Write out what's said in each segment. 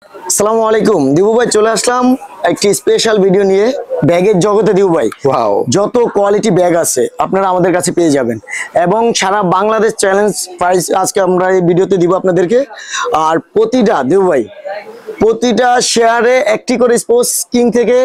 আসসালামু আলাইকুম দিবু ভাই, চলে আসলাম একটি স্পেশাল ভিডিও নিয়ে ব্যাগের জগতে। দিবু ভাই, ওয়াও, যত কোয়ালিটি ব্যাগ আছে আপনারা আমাদের কাছে পেয়ে যাবেন এবং সারা বাংলাদেশ চ্যালেঞ্জ প্রাইস আজকে আমরা এই ভিডিওতে দিব আপনাদেরকে। আর প্রতিটা দিবু ভাই, প্রতিটা শেয়ারে একটি করে স্পোর্টস কিং থেকে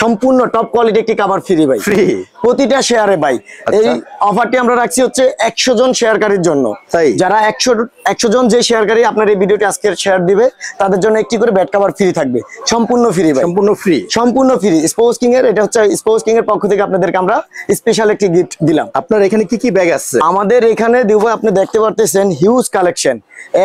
সম্পূর্ণ টপ কোয়ালিটি একটি কভার ফ্রি ভাই, ফ্রি প্রতিটা শেয়ারে ভাই। এই অফারটি আমরা রাখছি হচ্ছে 100 জন শেয়ারকারীর জন্য। তাই যারা 100 জন যে শেয়ারকারী আপনার এই ভিডিওটি আজকে শেয়ার দিবে তাদের জন্য একটি করে ব্যাট কভার ফ্রি থাকবে, সম্পূর্ণ ফ্রি ভাই, সম্পূর্ণ ফ্রি, সম্পূর্ণ ফ্রি। স্পোর্টস কিং এর এটা হচ্ছে স্পোর্টস কিং এর পক্ষ থেকে আপনাদেরকে আমরা স্পেশাল একটি গিফট দিলাম। আপনার এখানে কি কি ব্যাগ আছে? আমাদের এখানে দিব, আপনি দেখতে পারতেছেন হিউজ কালেকশন।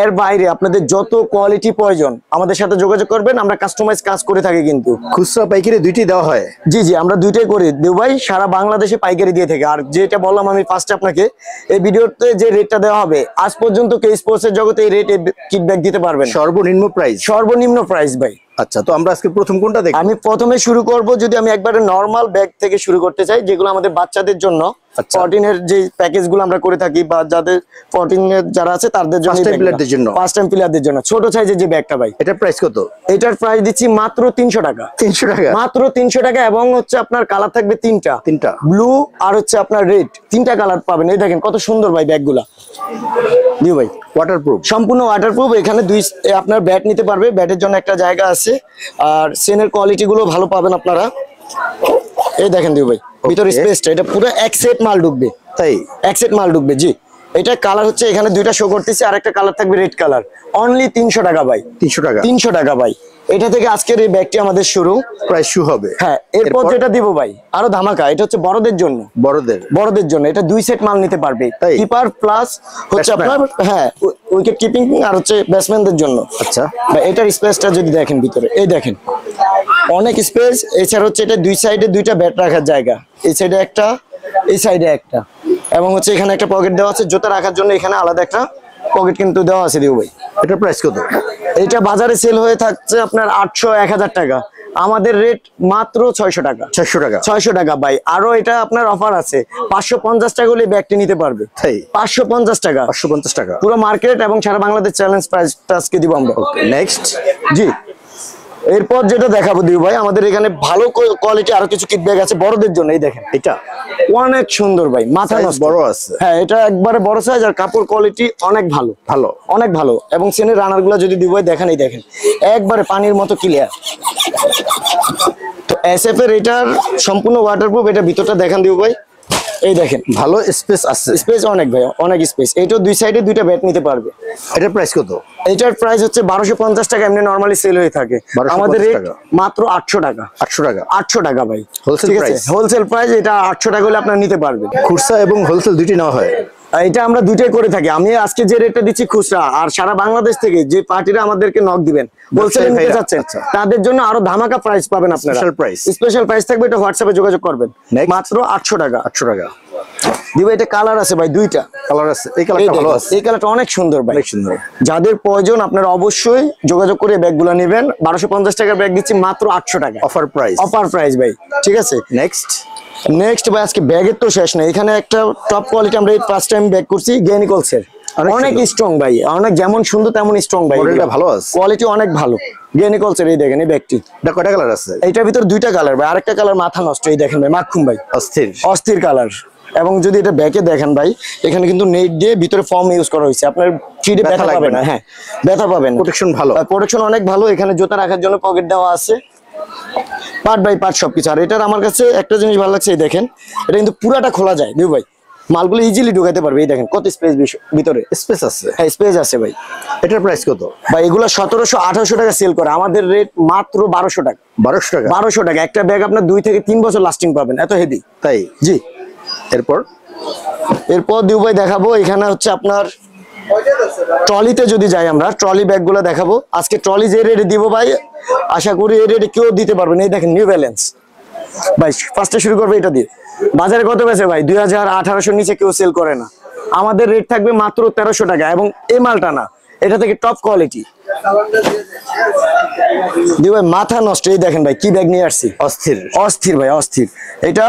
এর বাইরে আপনাদের যত কোয়ালিটি প্রয়োজন আমাদের সাথে যোগাযোগ করবেন, আমরা কাস্টমাইজ কাজ করে থাকি। কিন্তু খুচরা পাইকারি দুইটি দেওয়া হয়? জি জি, আমরা দুইটাই করি দেব ভাই, সারা বাংলাদেশে পাইকারি দিয়ে থাকি। আর যেটা বললাম আমি ফার্স্টে আপনাকে, এই ভিডিওতে যে রেটটা দেওয়া হবে আজ পর্যন্ত কেউ স্পোর্টস এর জগতে এই রেটে কিট ব্যাগ দিতে পারবেন। সর্বনিম্ন প্রাইস? সর্বনিম্ন প্রাইস ভাই। আচ্ছা, তো আমরা আজকে প্রথম কোনটা দেখব? আমি প্রথমে শুরু করব, যদি আমি একবারে নরমাল ব্যাগ থেকে শুরু করতে চাই, যেগুলো আমাদের বাচ্চাদের জন্য 14 এর যে প্যাকেজ গুলো আমরা করে থাকি, বা যাদের 14 এর যারা আছে তাদের জন্য, ফার্স্ট টাইম প্লেয়ারদের জন্য, ফার্স্ট টাইম প্লেয়ারদের জন্য ছোট সাইজের যে ব্যাগটা ভাই। এটার প্রাইস কত? এটার প্রাইস দিচ্ছি মাত্র 300 টাকা। 300 টাকা? মাত্র 300 টাকা। এবং হচ্ছে আপনার কালার থাকবে তিনটা, ব্লু আর হচ্ছে আপনার রেড, তিনটা কালার পাবেন। এই দেখেন কত সুন্দর ভাই ব্যাগগুলা। দিও ভাই, ওয়াটারপ্রুফ, সম্পূর্ণ ওয়াটারপ্রুফ। এখানে আপনার ব্যাট নিতে পারবে, ব্যাটের জন্য একটা জায়গা আছে। আর সেনের কোয়ালিটি গুলো ভালো পাবেন আপনারা। এই দেখেন দিও ভাই, ভিতরে স্পেসটা, এটা পুরো এক সেট মাল ঢুকবে। তাই এক সেট মাল ঢুকবে, জি। এটা কালার হচ্ছে এখানে দুইটা শো করতেছে, আর একটা কালার থাকবে রেড কালার। অনলি 300 টাকা ভাই। 300 টাকা? 300 টাকা ভাই। এটা থেকে আজকের এই ব্যাগটি আমাদের শুরু, প্রাইস শু হবে। হ্যাঁ, এরপর যেটা দিব ভাই আরো ধামাকা, এটা হচ্ছে বড়দের জন্য। বড়দের জন্য এটা 2 সেট মাল নিতে পারবে, কিপার প্লাস হচ্ছে আপনার, হ্যাঁ, উইকেট কিপিং আর হচ্ছে ব্যাটসম্যানদের জন্য। আচ্ছা, এটার স্পেসটা যদি দেখেন ভিতরে, এই দেখেন অনেক স্পেস। এছাড়া হচ্ছে এটা দুই সাইডে দুইটা ব্যাট রাখার জায়গা, এই সাইডে একটা, এই সাইডে একটা, এবং হচ্ছে এখানে একটা পকেট দেওয়া আছে জুতা রাখার জন্য, এখানে আলাদা একটা পকেট কিন্তু দেওয়া আছে। দিও ভাই, এটার প্রাইস কত? এটা বাজারে সেল হয়ে থাকছে আপনার 800 1000 টাকা, আমাদের রেট মাত্র 600 টাকা। 600 টাকা? 600 টাকা ভাই। আরো এটা আপনার অফার আছে, 550 টাকা হলে ব্যাগটি নিতে পারবে। 550 টাকা? 550 টাকা পুরো মার্কেট এবং সারা বাংলাদেশ চ্যালেঞ্জ প্রাইসটা আজকে দিব আমরা। নেক্সট, জি। এরপর যেটা দেখাবো দিও ভাই, আমাদের এখানে ভালো কোয়ালিটি আরো কিছু কিট ব্যাগ আছে বড়দের জন্য। এই দেখেন, এটা অনেক সুন্দর ভাই, মাথা নষ্ট বড় আছে। হ্যাঁ, এটা একবারে বড় সাইজ, আর কাপড় কোয়ালিটি অনেক ভালো, অনেক ভালো। এবং সেনের রানার গুলা যদি দিও ভাই দেখেন, এই দেখেন একবারে পানির মতো ক্লিয়ার। তো এসএফ এর এটার সম্পূর্ণ ওয়াটারপ্রুফ। এটা ভিতরটা দেখেন দিও ভাই, এই দেখেন ভালো স্পেস আছে, স্পেস অনেক ভাই, অনেক স্পেস। এইটাও দুই সাইডে দুইটা ব্যাট নিতে পারবে। এটার প্রাইস কত? এটার প্রাইস হচ্ছে 1250 টাকা, এমনি নরমালি সেল হয়ে থাকে। আমাদের রেট মাত্র 800 টাকা। 800 টাকা? 800 টাকা ভাই, হোলসেল প্রাইস। হোলসেল প্রাইস এটা 800 টাকা হলে আপনারা নিতে পারবেন। খুচরা এবং হোলসেল দুইটি নেওয়া হয়? এটা আমরা দুইটাই করে থাকি। আমি আজকে যে রেটটা দিচ্ছি খুচরা, আর সারা বাংলাদেশ থেকে যে পার্টিরা আমাদেরকে নক দিবেন হোলসেলে নিতে চাচ্ছেন তাদের জন্য আরো ধামাকা প্রাইস পাবেন আপনারা। স্পেশাল প্রাইস থাকবে, এটা হোয়াটসঅ্যাপে যোগাযোগ করবেন। মাত্র 800 টাকা। 800 টাকা দিবে। এটা কালার আছে ভাই, দুইটা কালার আছে। এই কালারটা ভালো আছে, এই কালারটা অনেক সুন্দর ভাই, অনেক সুন্দর। যাদের প্রয়োজন আপনারা অবশ্যই যোগাযোগ করে ব্যাগগুলো নেবেন। 1250 টাকার ব্যাগ দিচ্ছি মাত্র 800 টাকা। অফার প্রাইস ভাই, ঠিক আছে। নেক্সট ভাই, আজকে ব্যাগের তো শেষ নেই। এখানে একটা টপ কোয়ালিটি আমরা এই ফার্স্ট টাইম ব্যাগ করছি, গেনিকলসের। অনেক স্ট্রং ভাই, অনেক যেমন সুন্দর তেমন স্ট্রং ভাই, মডেলটা ভালো আছে, কোয়ালিটি অনেক ভালো। গেনিকলসের এই দেখেন এই ব্যাগটি, এটা কয়টা কালার আছে? এইটার ভিতর দুইটা কালার ভাই, আরেকটা কালার মাথা নষ্ট। এই দেখেন ভাই, মাখুম ভাই, অস্থির কালার। এবং যদি এটা ব্যাকে দেখেন ভাই, এখানে কিন্তু নেট দিয়ে ভিতরে ফর্ম ইউজ করা হয়েছে, আপনার ফিডে ব্যথা পাবেন না। হ্যাঁ, ব্যথা পাবেন, প্রোটেকশন ভালো, প্রোটেকশন অনেক ভালো। এখানে জুতা রাখার জন্য পকেট দেওয়া আছে, পার্ট বাই পার্ট সবকিছু। আর এটার আমার কাছে একটা জিনিস ভালো লাগছে, এই দেখেন এটা কিন্তু পুরাটা খোলা যায় দিও ভাই, মালগুলো ইজিলি ঢুকাতে পারবে। এই দেখেন কত স্পেস, ভিতরে স্পেস আছে। হ্যাঁ, স্পেস আছে ভাই। এটার প্রাইস কত ভাই? এগুলো 1700-1800 টাকা সেল করে, আমাদের রেট মাত্র 1200 টাকা। 1200 টাকা। একটা ব্যাগ আপনার 2 থেকে 3 বছর লাস্টিং পাবেন, এত হেভি। তাই, জি। এরপর দিও ভাই দেখাবো, এখানে হচ্ছে আপনার ট্রলিতে যদি যাই আমরা, ট্রলি ব্যাগগুলো দেখাবো আজকে। ট্রলি যে রেটে দিব ভাই, আশা করি এই রেটে কেউ দিতে পারবেন। এই দেখেন নিউ ব্যালেন্স ভাই, ফার্স্টে শুরু করবে এটা দিয়ে। বাজারে কত বেচে ভাই? 2000-1800 নিচে কেউ সেল করে না। আমাদের রেট থাকবে মাত্র 1300 টাকা। এবং এই মালটা না, এটা থেকে টপ কোয়ালিটি। দি ভাই মাথা নষ্ট, এই দেখেন ভাই কি ব্যাগ নিয়ে আসছি, অস্থির। অস্থির ভাই অস্থির। এটা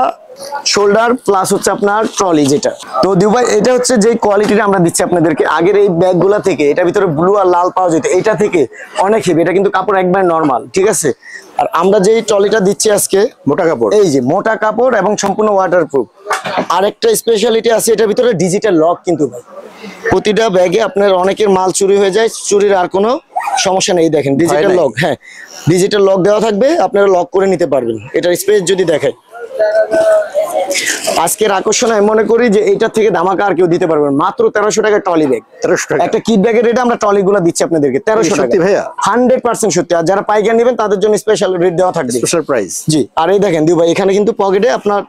শোল্ডার প্লাস হচ্ছে আপনার ট্রলি যেটা। তো দিউ ভাই এটা হচ্ছে যে কোয়ালিটিটা আমরা দিচ্ছি আপনাদেরকে, আগের এই ব্যাগগুলা থেকে এটার ভিতরে ব্লু আর লাল পাওয়া যেত, এটা থেকে অনেক হেভি, এটা কিন্তু কাপড় একবার নরমাল, ঠিক আছে। আর আমরা যেই ট্রলিটা দিচ্ছি আজকে মোটা কাপড়, এই যে মোটা কাপড় এবং সম্পূর্ণ ওয়াটারপ্রুফ। আরেকটা স্পেশালিটি আছে এটার ভিতরে ডিজিটাল লক, কিন্তু ভাই প্রতিটা ব্যাগে আপনার অনেকের মাল চুরি হয়ে যায়, চুরির আর কোনো সমস্যা নেই। দেখেন ডিজিটাল লক, হ্যাঁ ডিজিটাল লক দেওয়া থাকবে, আপনারা লক করে নিতে পারবেন। এটার স্পেস যদি দেখায়, আজকের আকর্ষণ আমি মনে করি যে এইটার থেকে ধামাকা আর কেউ দিতে পারবেন। মাত্র 1300 টাকা ট্রলি ব্যাগ, 1300 টাকা একটা কিট ব্যাগের রেটে আমরা ট্রলি গুলো দিচ্ছি আপনাদেরকে 1300 টাকা। সত্যি ভাইয়া? 100% সত্যি। আর যারা পাইকারি নেবেন তাদের জন্য স্পেশাল রেট দেওয়া থাকবে, স্পেশাল প্রাইস। জি। আর এই দেখেন দিউ ভাই এখানে কিন্তু পকেটে আপনার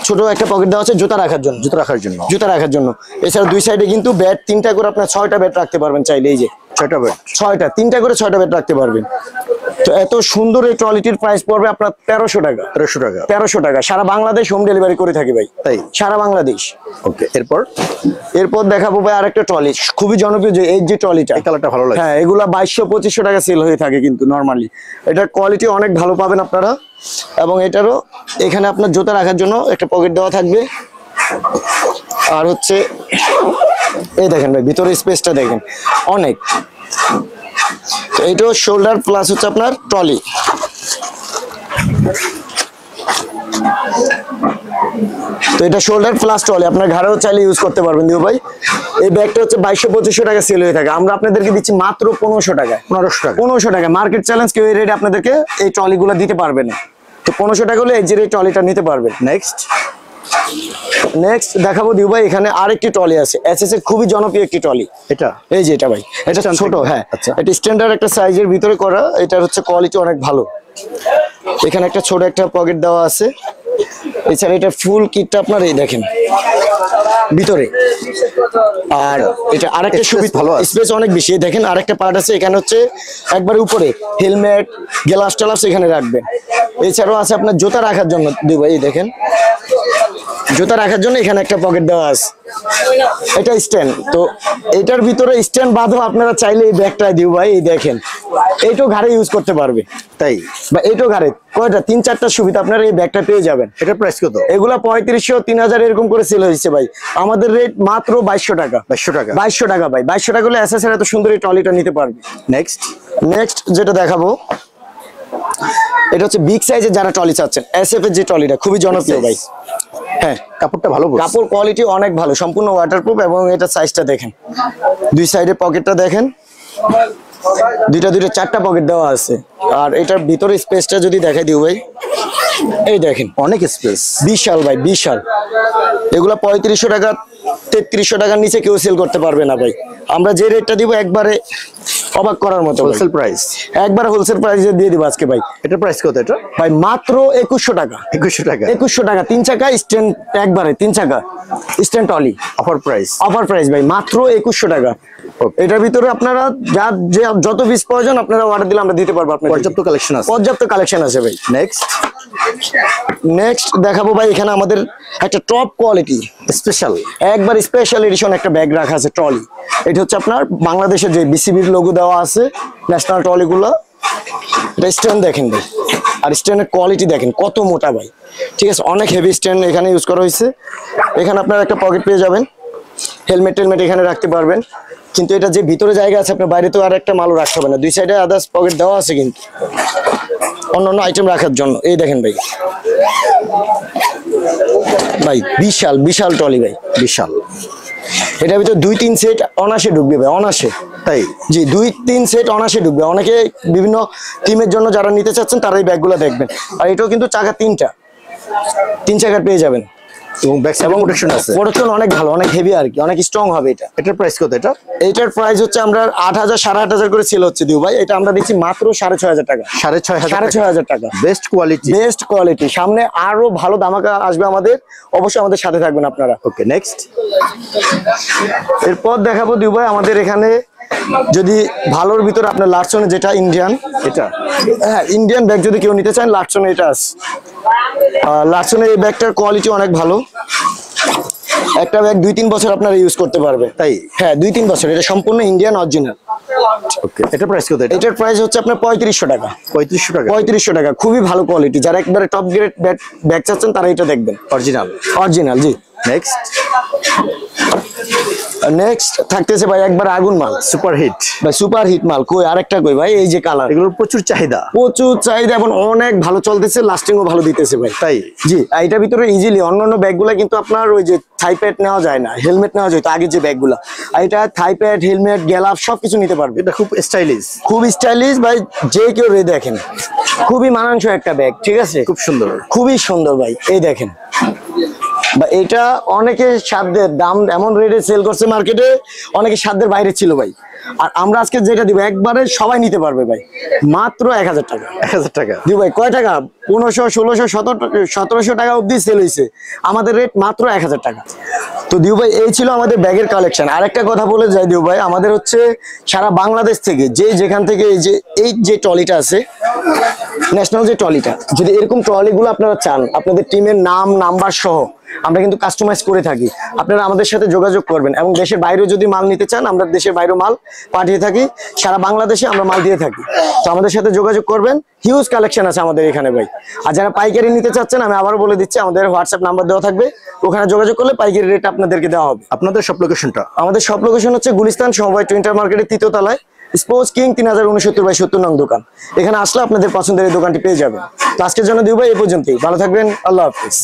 ছোট একটা পকেট দেওয়া আছে জুতা রাখার জন্য, জুতো রাখার জন্য, জুতা রাখার জন্য। এছাড়া দুই সাইডে কিন্তু ব্যাট 3টা করে আপনার 6টা ব্যাট রাখতে পারবেন চাইলে, এই যে 6টা বেড, 6টা 3টা করে 6টা ব্যাট রাখতে পারবেন। তো এত সুন্দর এই ট্রলিটির প্রাইস পড়বে আপনার 1300 টাকা। 1300 টাকা, 1300 টাকা। সারা বাংলাদেশ হোম ডেলিভারি করে থাকি ভাই, তাই সারা বাংলাদেশ। ওকে, এরপর এরপর দেখাবো ভাই আরেকটা ট্রলি, খুবই জনপ্রিয় যে এই যে ট্রলিটা, এই কালারটা ভালো লাগে। হ্যাঁ এগুলা 2200-2500 টাকা সেল হয়ে থাকে কিন্তু নরমালি। এটার কোয়ালিটি অনেক ভালো পাবেন আপনারা। এবং এটারও এখানে আপনার জুতা রাখার জন্য একটা পকেট দেওয়া থাকবে। আর হচ্ছে এই দেখেন ভাই ভিতরে স্পেসটা দেখেন অনেক। তো এটাও শোল্ডার প্লাস হচ্ছে আপনার ট্রলি। তো এটা শোল্ডার প্লাস ট্রলি, আপনার ঘাড়েও চাইলে ইউজ করতে পারবেন দিও ভাই। এই ব্যাগটা হচ্ছে 2200-2500 টাকা সেল হয়ে থাকে, আমরা আপনাদেরকে দিচ্ছি মাত্র 1500 টাকায়। 1500 টাকা, 1500 টাকা। মার্কেট চ্যালেঞ্জ কেউ এই রেটে আপনাদেরকে এই ট্রলিগুলো দিতে পারবে না। তো 1500 টাকা হলে এই যে ট্রলিটা নিতে পারবেন। নেক্সট দেখাবো দিউ ভাই, এখানে আরেকটি ট্রলি আছে, এসএস এর খুবই জনপ্রিয় একটি ট্রলি। এটা এই যে এটা ভাই, এটা ছোট, হ্যাঁ এটা স্ট্যান্ডার্ড একটা সাইজের ভিতরে করা। এটার হচ্ছে কোয়ালিটি অনেক ভালো। এখানে একটা ছোট একটা পকেট দেওয়া আছে। এছাড়া এটা ফুল কিটটা আপনার এই দেখেন ভিতরে। আর এটা আরেকটা সুবিধা, ভালো স্পেস অনেক বেশি। দেখেন আরেকটা পার্ট আছে এখানে, হচ্ছে একবারে উপরে হেলমেট গ্লাস টালাস এখানে রাখবেন। এছাড়াও আছে আপনার জুতা রাখার জন্য দিউ ভাই, এই দেখেন জুতা রাখার জন্য এখানে একটা পকেট দেওয়া আছে। এটা স্ট্যান্ড, তো এটার ভিতরে স্ট্যান্ড বাঁধো আপনারা চাইলে এই ব্যাগটা দিউ ভাই, এই দেখেন এইটাও ঘাড়ে ইউজ করতে পারবে, তাই বা এইটাও ঘাড়ে কয়টা 3-4টা সুবিধা আপনারা এই ব্যাগটা পেয়ে যাবেন। এটা প্রাইস কত? এগুলা 3500-3000 এরকম করে সেল হয়েছে ভাই। আমাদের রেট মাত্র 2200 টাকা। 2200 টাকা, 2200 টাকা ভাই। 2200 টাকা হলে এসএস এর এত সুন্দর এই ট্রলিটা নিতে পারবে। নেক্সট যেটা দেখাবো, এটা হচ্ছে বিগ সাইজের যারা ট্রলি চাচ্ছেন, এসএফ এর যে ট্রলিটা খুবই জনপ্রিয় ভাই। হ্যাঁ কাপড়টা ভালো, কাপড় কোয়ালিটি অনেক ভালো, সম্পূর্ণ ওয়াটারপ্রুফ। এবং এটা সাইজটা দেখেন, দুই সাইডে পকেটটা দেখেন, দুইটা 4টা পকেট দেওয়া আছে। আর এটার ভিতরে স্পেসটা যদি দেখাই দিও ভাই, এই দেখেন অনেক স্পেস, বিশাল ভাই বিশাল। এগুলা 3500 টাকা 3300 টাকার নিচে কেউ সেল করতে পারবে না ভাই। আমরা যে রেটটা দিব একবারে অবাক করার মতো, হোলসেল প্রাইস, একবারে হোলসেল প্রাইসে দিয়ে দিব আজকে ভাই। এটা প্রাইস কত? এটা ভাই মাত্র 2100 টাকা। 2100 টাকা, 2100 টাকা। 3 চাকা স্ট্যান্ড, একবারে 3 চাকা স্ট্যান্ড ট্রলি, অফার প্রাইস ভাই মাত্র 2100 টাকা। এটার ভিতরে আপনারা যত পিস প্রয়োজন আপনারা অর্ডার দিলে আমরা দিতে পারবো। আপনার পর্যাপ্ত কালেকশন আছে ভাই। নেক্সট দেখাবো ভাই, এখানে আমাদের একটা টপ কোয়ালিটি স্পেশাল, একবার স্পেশাল এডিশন একটা ব্যাগ রাখা আছে ট্রলি। এটা হচ্ছে আপনার বাংলাদেশের যে বিসিবির লোগো দেওয়া আছে ন্যাশনাল ট্রলিগুলো। এটা স্ট্যান্ড দেখেন ভাই, আর স্ট্যান্ডের কোয়ালিটি দেখেন কত মোটা ভাই, ঠিক আছে অনেক হেভি স্ট্যান্ড এখানে ইউজ করা হয়েছে। এখানে আপনারা একটা পকেট পেয়ে যাবেন, হেলমেট এখানে রাখতে পারবেন। কিন্তু এটা যে ভিতরে জায়গা আছে, আপনার বাইরে তো আর একটা মালও রাখতে হবে না। দুই সাইডে আদার্স পকেট দেওয়া আছে কিন্তু অন্যান্য আইটেম রাখার জন্য। এই দেখেন ভাই, বিশাল ট্রলি ভাই, বিশাল। এটার ভিতরে 2-3 সেট অনাসে ঢুকবে ভাই, অনাসে। তাই জি, 2-3 সেট অনাসে ঢুকবে। অনেকে বিভিন্ন টিমের জন্য যারা নিতে চাচ্ছেন তারা এই ব্যাগগুলো দেখবেন। আর এটাও কিন্তু চাকা 3 চাকার পেয়ে যাবেন। এবং ব্যাক সাইড প্রোটেকশন আছে, প্রোটেকশন অনেক ভালো, অনেক হেভি আর কি, অনেক স্ট্রং হবে এটা। এটার প্রাইস কত? এটার প্রাইস হচ্ছে আমরা 8000 8500 করে সেল হচ্ছে দিউ ভাই। এটা আমরা দিচ্ছি মাত্র 6500 টাকা। 6500 টাকা। Best quality. সামনে আরো ভালো ধামাকা আসবে আমাদের, অবশ্যই আমাদের সাথে থাকবেন আপনারা। ওকে, নেক্সট এরপর দেখাবো দিউ ভাই, আমাদের এখানে যদি ভালোর ভিতরে আপনার লাটসনে যেটা ইন্ডিয়ান, এটা হ্যাঁ ইন্ডিয়ান ব্যাগ যদি কেউ নিতে চান লাটসনে এটা আছে। লাটসনের এই ব্যাগটার কোয়ালিটি অনেক ভালো। একটা ব্যাগ 2-3 বছর আপনারা ইউজ করতে পারবে। তাই? হ্যাঁ 2-3 বছর, এটা সম্পূর্ণ ইন্ডিয়ান অরিজিনাল। ওকে, এটা প্রাইস কত? এটার প্রাইস হচ্ছে আপনার 3500 টাকা। 3500 টাকা 3500 টাকা, খুবই ভালো কোয়ালিটি। যারা একবারে টপ গ্রেড ব্যাগ চাচ্ছেন তারা এটা দেখবেন। অরিজিনাল। অরিজিনাল, জি। নেক্সট নেক্সট থাকতেছে ভাই একবার আগুন মাল, সুপার হিট। ভাই সুপার হিট মাল। কই আরেকটা কই ভাই, এই যে কালার, এগুলোর প্রচুর চাহিদা। প্রচুর চাহিদা এবং অনেক ভালো চলতেছে, লাস্টিংও ভালো দিতেছে ভাই। তাই? জি। আর এটার ভিতরে ইজিলি অন্যান্য ব্যাগগুলা কিন্তু আপনার ওই যে থাই প্যাড নেওয়া যায় না, হেলমেট নেওয়া যায় তো আগে যে ব্যাগগুলা, আর এটা থাই প্যাড, হেলমেট, গ্লাভ সবকিছু নিতে পারবে। এটা খুব স্টাইলিশ। খুব স্টাইলিশ ভাই, যে কেউ রে দেখেন, খুবই মানানসই একটা ব্যাগ, ঠিক আছে? খুব সুন্দর। খুবই সুন্দর ভাই, এই দেখেন। বা এটা অনেকে সাধ্যের দাম এমন রেটে সেল করছে মার্কেটে, অনেকে সাধ্যের বাইরে ছিল ভাই। আর আমরা আজকে যেটা দিব একবারে সবাই নিতে পারবে ভাই, মাত্র 1000 টাকা। 1000 টাকা দিব ভাই। কয় টাকা? 1500, 1600, 1700 টাকা অব্দি সেল হয়েছে, আমাদের রেট মাত্র 1000 টাকা। তো দিউ ভাই এই ছিল আমাদের ব্যাগের কালেকশন। আর একটা কথা বলে যাই দিউ ভাই, আমাদের হচ্ছে সারা বাংলাদেশ থেকে যেখান থেকে এই যে ট্রলিটা আছে, ন্যাশনাল যে ট্রলিটা, যদি এরকম ট্রলিগুলো আপনারা চান, আপনাদের টিমের নাম নাম্বার সহ আমরা কিন্তু কাস্টমাইজ করে থাকি। আপনারা আমাদের সাথে যোগাযোগ করবেন, এবং দেশের বাইরেও যদি মাল নিতে চান, আমরা দেশের বাইরেও মাল পাঠিয়ে থাকি, সারা বাংলাদেশে আমরা মাল দিয়ে থাকি। তো আমাদের সাথে যোগাযোগ করবেন, হিউজ কালেকশন আছে আমাদের এখানে ভাই। আর যারা পাইকারি নিতে চাচ্ছেন, আমি আবারও বলে দিচ্ছি, আমাদের হোয়াটসঅ্যাপ নাম্বার দেওয়া থাকবে, ওখানে যোগাযোগ করলে পাইকারি রেট আপনাদেরকে দেওয়া হবে। আপনাদের সব লোকেশনটা? আমাদের সব লোকেশন হচ্ছে গুলিস্তান সমবায় টুইন্টার মার্কেটের 3য় তলায়, স্পোর্টস কিং 3069/70 নং দোকান। এখানে আসলে আপনাদের পছন্দের এই দোকানটি পেয়ে যাবেন। তো আজকের জন্য দিউ ভাই এই পর্যন্তই, ভালো থাকবেন, আল্লাহ হাফিজ।